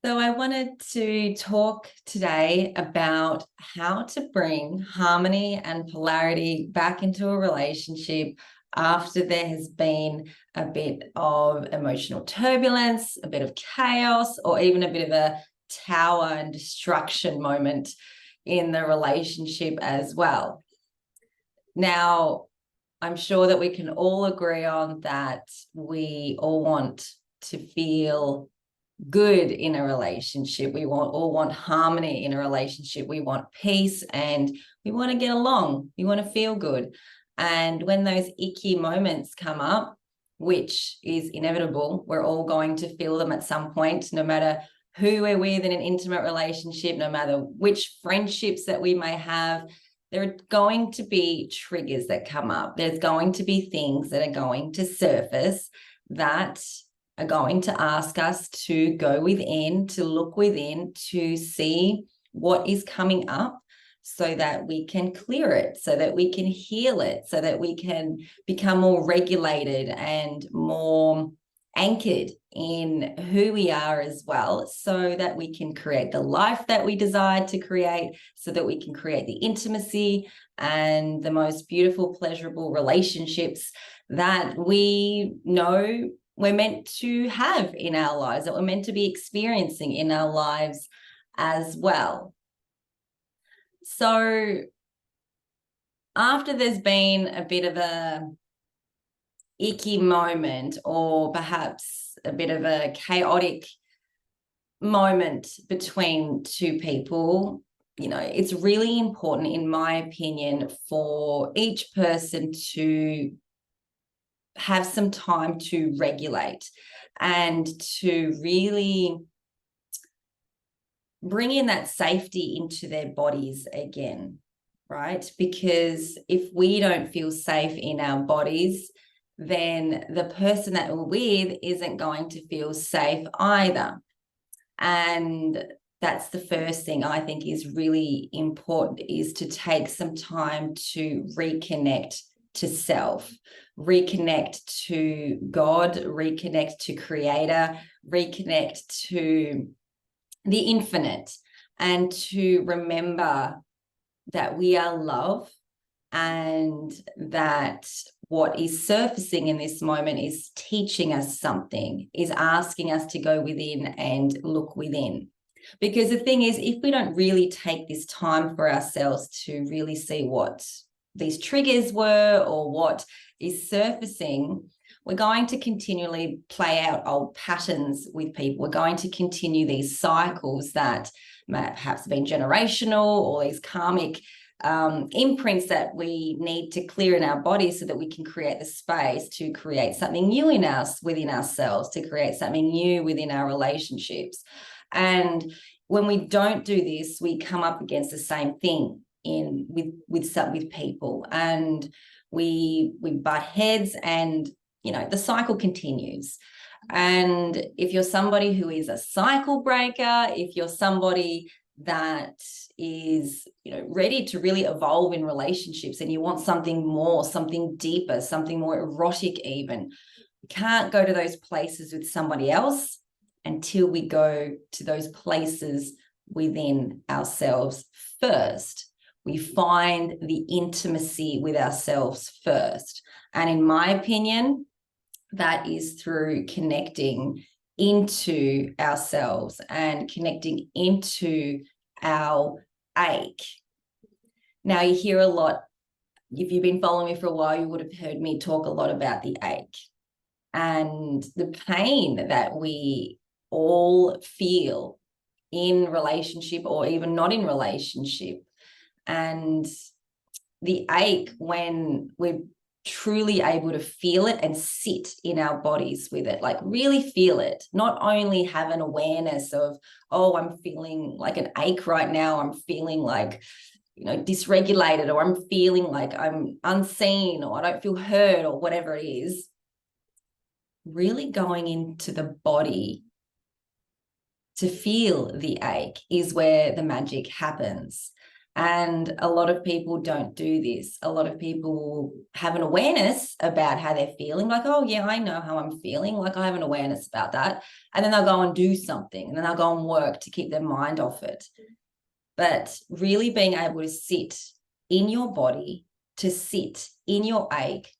So I wanted to talk today about how to bring harmony and polarity back into a relationship after there has been a bit of emotional turbulence, a bit of chaos, or even a bit of a tower and destruction moment in the relationship as well. Now, I'm sure that we can all agree on that we all want to feel good in a relationship. We all want harmony in a relationship. We want peace and we want to get along. We want to feel good. And when those icky moments come up, which is inevitable, we're all going to feel them at some point, no matter who we're with in an intimate relationship, no matter which friendships that we may have. There are going to be triggers that come up. There's going to be things that are going to surface that are going to ask us to go within, to look within, to see what is coming up so that we can clear it, so that we can heal it, so that we can become more regulated and more anchored in who we are as well, so that we can create the life that we desire to create, so that we can create the intimacy and the most beautiful, pleasurable relationships that we know we're meant to have in our lives, that we're meant to be experiencing in our lives as well. So after there's been a bit of a icky moment, or perhaps a bit of a chaotic moment between two people, it's really important, in my opinion, for each person to have some time to regulate and to really bring in that safety into their bodies again, right? Because if we don't feel safe in our bodies, then the person that we're with isn't going to feel safe either. And that's the first thing I think is really important, is to take some time to reconnect to self, reconnect to God, reconnect to Creator, reconnect to the infinite, and to remember that we are love, and that what is surfacing in this moment is teaching us something, is asking us to go within and look within. Because the thing is, if we don't really take this time for ourselves to really see what these triggers were or what is surfacing, we're going to continually play out old patterns with people. We're going to continue these cycles that may perhaps have been generational, or these karmic imprints that we need to clear in our bodies, so that we can create the space to create something new in us, within ourselves, to create something new within our relationships. And when we don't do this, we come up against the same thing with people, and we butt heads, and the cycle continues. And if you're somebody who is a cycle breaker, if you're somebody that is ready to really evolve in relationships, and you want something more, something deeper, something more erotic even, you can't go to those places with somebody else until we go to those places within ourselves first. We find the intimacy with ourselves first. And in my opinion, that is through connecting into ourselves and connecting into our ache. Now, you hear a lot, if you've been following me for a while, you would have heard me talk a lot about the ache and the pain that we all feel in relationship, or even not in relationship. And the ache, when we're truly able to feel it and sit in our bodies with it, like really feel it, not only have an awareness of, oh, I'm feeling like an ache right now, I'm feeling like dysregulated, or I'm feeling like I'm unseen, or I don't feel heard, or whatever it is. Really going into the body to feel the ache is where the magic happens. And a lot of people don't do this. A lot of people have an awareness about how they're feeling, like, oh yeah, I know how I'm feeling, like I have an awareness about that. And then they'll go and do something, and then they'll go and work to keep their mind off it. But really being able to sit in your body, to sit in your ache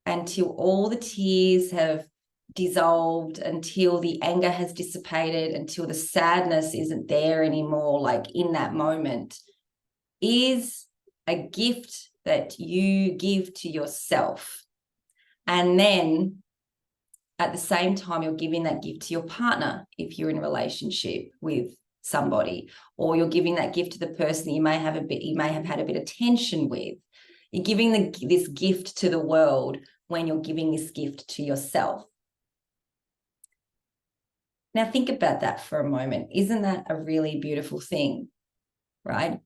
until all the tears have dissolved, until the anger has dissipated, until the sadness isn't there anymore, like in that moment, is a gift that you give to yourself. And then at the same time, you're giving that gift to your partner if you're in a relationship with somebody, or you're giving that gift to the person that you may have had a bit of tension with. You're giving this gift to the world when you're giving this gift to yourself. Now think about that for a moment. Isn't that a really beautiful thing, right?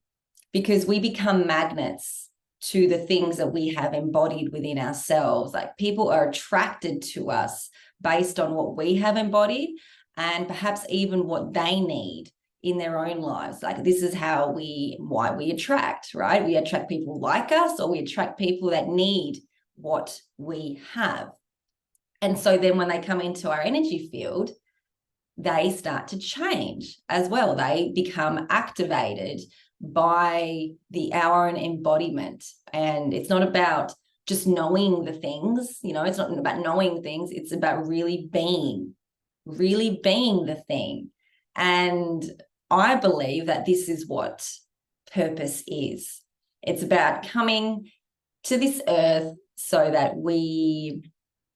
Because we become magnets to the things that we have embodied within ourselves. Like, people are attracted to us based on what we have embodied, and perhaps even what they need in their own lives. Like, this is why we attract, right? We attract people like us, or we attract people that need what we have. And so then when they come into our energy field, they start to change as well. They become activated by our own embodiment. And it's not about just knowing the things, it's not about knowing things. It's about really being the thing. And I believe that this is what purpose is. It's about coming to this earth so that we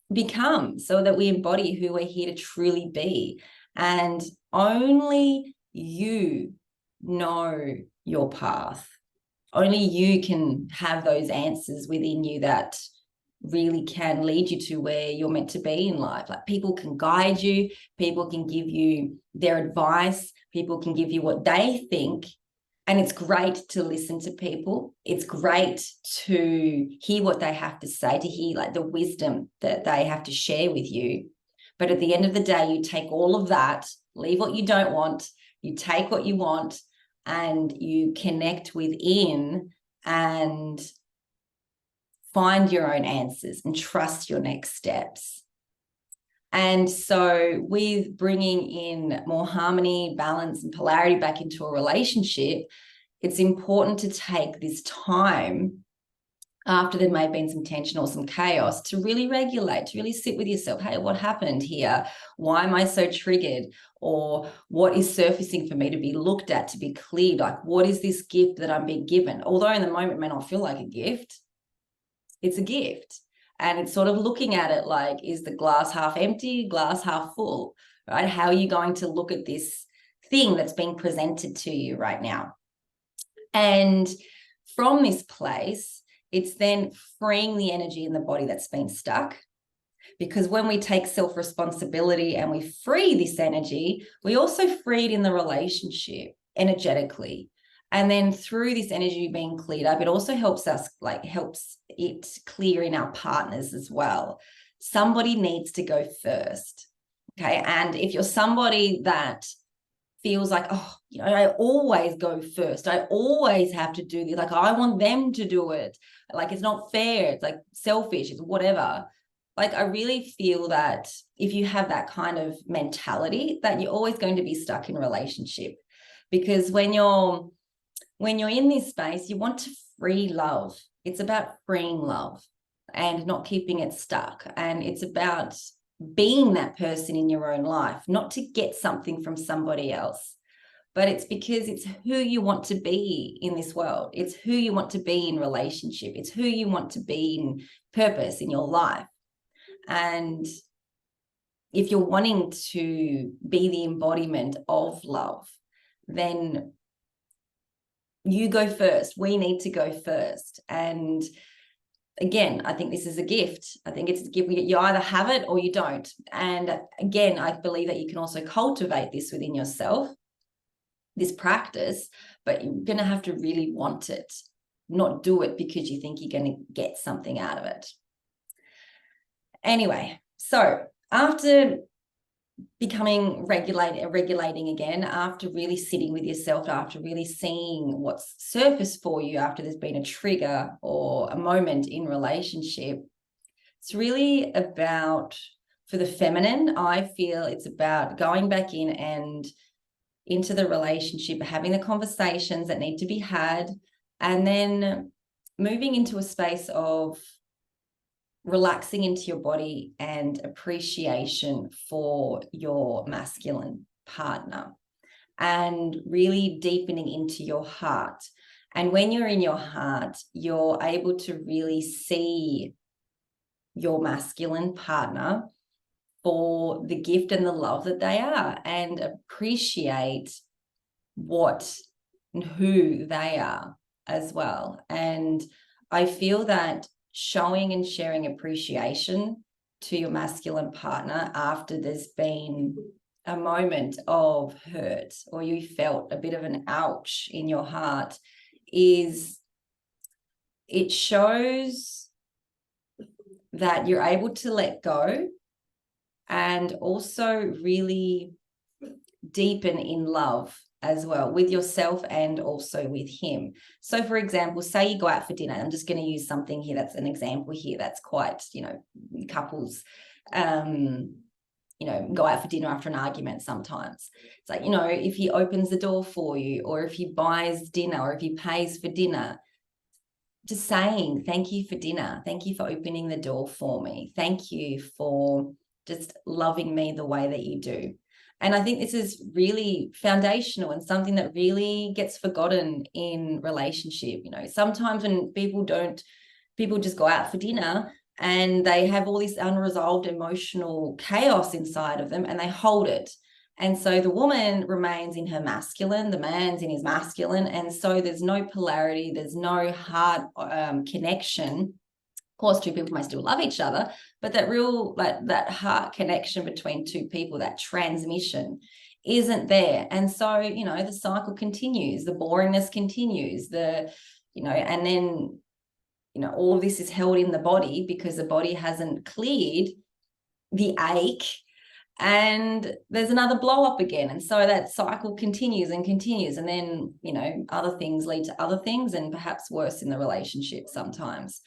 embody who we're here to truly be. And only you know your path. Only you can have those answers within you that really can lead you to where you're meant to be in life. Like, people can guide you, people can give you their advice, people can give you what they think. And it's great to listen to people. It's great to hear what they have to say, to hear like the wisdom that they have to share with you. But at the end of the day, you take all of that, leave what you don't want, you take what you want, and you connect within and find your own answers and trust your next steps. And so with bringing in more harmony, balance, and polarity back into a relationship, it's important to take this time after there may have been some tension or some chaos to really regulate, to really sit with yourself. Hey, what happened here? Why am I so triggered? Or what is surfacing for me to be looked at, to be cleared? Like, what is this gift that I'm being given? Although in the moment it may not feel like a gift, it's a gift. And it's sort of looking at it like, is the glass half empty, glass half full, right? How are you going to look at this thing that's being presented to you right now? And from this place, it's then freeing the energy in the body that's been stuck. Because when we take self-responsibility and we free this energy, we also free it in the relationship energetically. And then through this energy being cleared up, it also helps it clear in our partners as well. Somebody needs to go first. Okay. And if you're somebody that feels like, oh, I always go first, I always have to do this, like I want them to do it, like it's not fair, it's like selfish, it's whatever. Like, I really feel that if you have that kind of mentality, that you're always going to be stuck in a relationship. Because when you're in this space, you want to free love. It's about freeing love and not keeping it stuck. And it's about being that person in your own life, not to get something from somebody else, but it's because it's who you want to be in this world. It's who you want to be in relationship. It's who you want to be in purpose in your life. And if you're wanting to be the embodiment of love, then you go first. We need to go first. And again, I think this is a gift. I think it's a gift. You either have it or you don't. And again, I believe that you can also cultivate this within yourself, this practice, but you're going to have to really want it, not do it because you think you're going to get something out of it. Anyway, so after becoming regulating again, after really sitting with yourself, after really seeing what's surfaced for you, after there's been a trigger or a moment in relationship. It's really about, for the feminine, I feel it's about going back in and into the relationship, having the conversations that need to be had, and then moving into a space of relaxing into your body and appreciation for your masculine partner, and really deepening into your heart. And when you're in your heart, you're able to really see your masculine partner for the gift and the love that they are, and appreciate what and who they are as well. And I feel that showing and sharing appreciation to your masculine partner after there's been a moment of hurt, or you felt a bit of an ouch in your heart, it shows that you're able to let go, and also really deepen in love as well, with yourself and also with him. So for example, say you go out for dinner. I'm just going to use something here that's an example here that's quite, couples go out for dinner after an argument sometimes. It's like, if he opens the door for you, or if he buys dinner, or if he pays for dinner, just saying, thank you for dinner. Thank you for opening the door for me. Thank you for just loving me the way that you do. And I think this is really foundational, and something that really gets forgotten in relationship. Sometimes when people just go out for dinner and they have all this unresolved emotional chaos inside of them, and they hold it. And so the woman remains in her masculine, the man's in his masculine. And so there's no polarity, there's no heart connection. Of course, two people may still love each other, but that heart connection between two people, that transmission, isn't there. And so, the cycle continues, the boringness continues, and then, all of this is held in the body because the body hasn't cleared the ache, and there's another blow up again. And so that cycle continues and continues. And then, other things lead to other things, and perhaps worse in the relationship sometimes.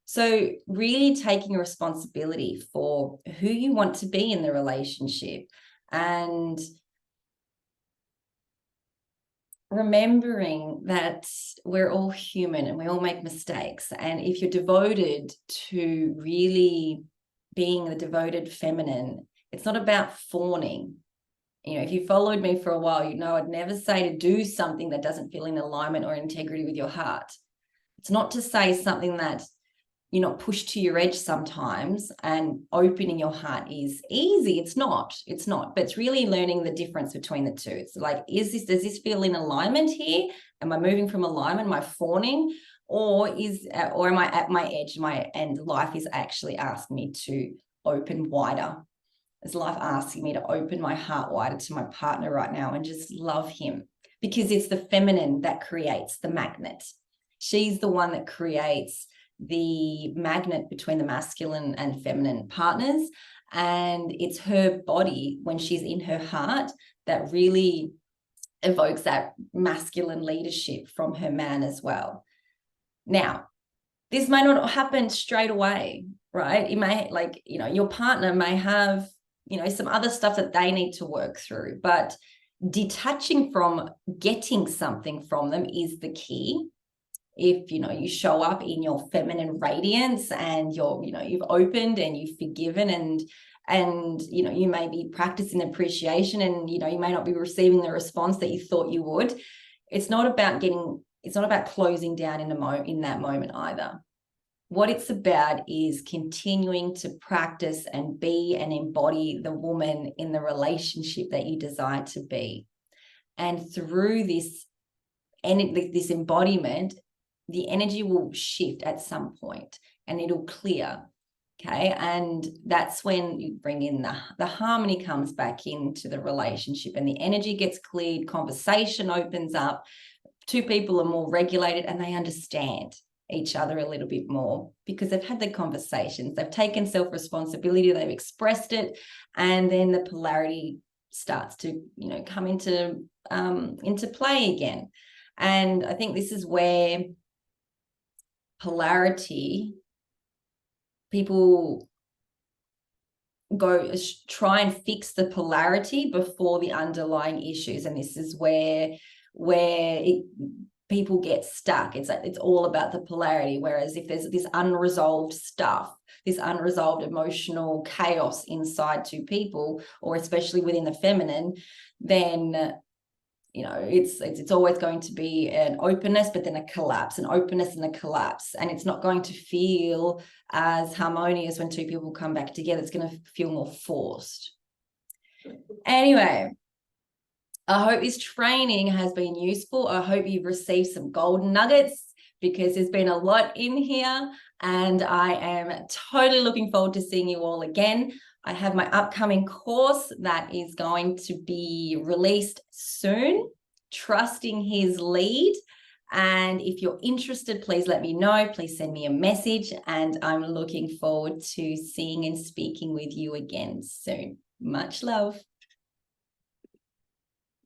So really taking responsibility for who you want to be in the relationship, and remembering that we're all human and we all make mistakes. And if you're devoted to really being the devoted feminine, it's not about fawning. If you followed me for a while, I'd never say to do something that doesn't feel in alignment or integrity with your heart. It's not to say something that you're not pushed to your edge sometimes, and opening your heart is easy. It's not, but it's really learning the difference between the two. It's like, does this feel in alignment here? Am I moving from alignment? Am I fawning? Or am I at my edge? And life is actually asking me to open wider. Is life asking me to open my heart wider to my partner right now and just love him? Because it's the feminine that creates the magnet. She's the one that creates the magnet between the masculine and feminine partners. And it's her body, when she's in her heart, that really evokes that masculine leadership from her man as well. Now, this may not happen straight away, right? It may, your partner may have, some other stuff that they need to work through, but detaching from getting something from them is the key. If you show up in your feminine radiance, and you've opened and you've forgiven, and you may be practicing appreciation, and you may not be receiving the response that you thought you would. It's not about closing down in that moment either. What it's about is continuing to practice and be and embody the woman in the relationship that you desire to be. And through this embodiment, the energy will shift at some point and it'll clear. Okay. And that's when you bring in the harmony comes back into the relationship, and the energy gets cleared, conversation opens up, two people are more regulated, and they understand each other a little bit more because they've had their conversations, they've taken self-responsibility, they've expressed it, and then the polarity starts to, you know, come into play again. And I think this is where polarity, people go try and fix the polarity before the underlying issues, and this is where people get stuck. It's like it's all about the polarity, whereas if there's this unresolved stuff, this unresolved emotional chaos inside two people, or especially within the feminine, then you know it's always going to be an openness but then a collapse, an openness and a collapse, and it's not going to feel as harmonious when two people come back together. It's going to feel more forced. Anyway, I hope this training has been useful. I hope you've received some golden nuggets, because there's been a lot in here, and I am totally looking forward to seeing you all again. I have my upcoming course that is going to be released soon, Trusting His Lead. And if you're interested, please let me know. Please send me a message, and I'm looking forward to seeing and speaking with you again soon. Much love.